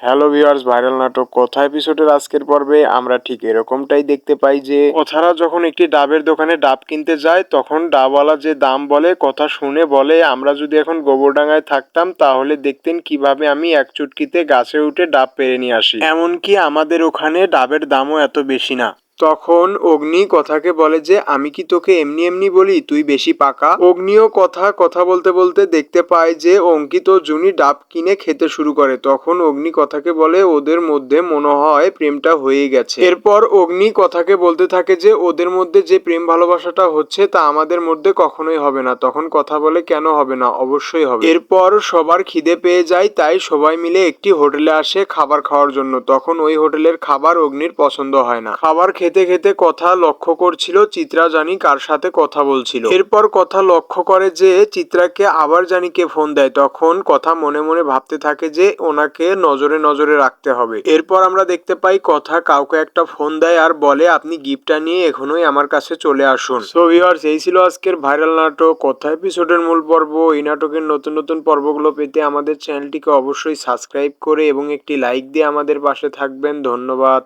Hello viewers, viral নাটক কথা এপিসোডের আজকের পর্বে আমরা ঠিক এরকমটাই দেখতে পাই যে কথারা যখন একটি ডাবের দোকানে ডাব কিনতে যায় তখন ডাবওয়ালা যে দাম বলে কথা শুনে বলে, আমরা যদি এখন গোবরডাঙ্গায় থাকতাম তাহলে দেখতেন কিভাবে আমি এক চুটকিতে গাছে উঠে ডাব পেরে নিয়ে আসি, এমনকি আমাদের ওখানে ডাবের দামও এত বেশি না। তখন অগ্নি কথাকে বলে যে আমি কি তোকে এমনি এমনি বলি, তুই বেশি পাকা। অগ্নিও কথা বলতে বলতে দেখতে পায় যে অঙ্কিত ও জুনি ডাব কিনে খেতে শুরু করে। তখন অগ্নি কথাকে বলে ওদের মধ্যে মনে হয় প্রেমটা হয়ে গেছে। এরপর অগ্নি কথাকে বলতে থাকে যে ওদের মধ্যে যে প্রেম ভালোবাসাটা হচ্ছে তা আমাদের মধ্যে কখনোই হবে না। তখন কথা বলে কেন হবে না, অবশ্যই হবে। এরপর সবার খিদে পেয়ে যায়, তাই সবাই মিলে একটি হোটেলে আসে খাবার খাওয়ার জন্য। তখন ওই হোটেলের খাবার অগ্নির পছন্দ হয় না। খাবার খেতে খেতে কথা লক্ষ্য করছিল চিত্রা জানি কার সাথে কথা বলছিল। এরপর কথা লক্ষ্য করে যে চিত্রাকে আবার জানিকে ফোন দেয়। তখন কথা মনে মনে ভাবতে থাকে যে ওনাকে নজরে নজরে রাখতে হবে। এরপর আমরা দেখতে পাই কথা কাউকে একটা ফোন দেয় আর বলে আপনি গিফটটা নিয়ে এখনই আমার কাছে চলে আসুন। সো ভিউয়ার্স, এই ছিল আজকের ভাইরাল নাটক কথা এপিসোডের মূল পর্ব। এই নাটকের নতুন নতুন পর্বগুলো পেতে আমাদের চ্যানেলটিকে অবশ্যই সাবস্ক্রাইব করে এবং একটি লাইক দিয়ে আমাদের পাশে থাকবেন। ধন্যবাদ।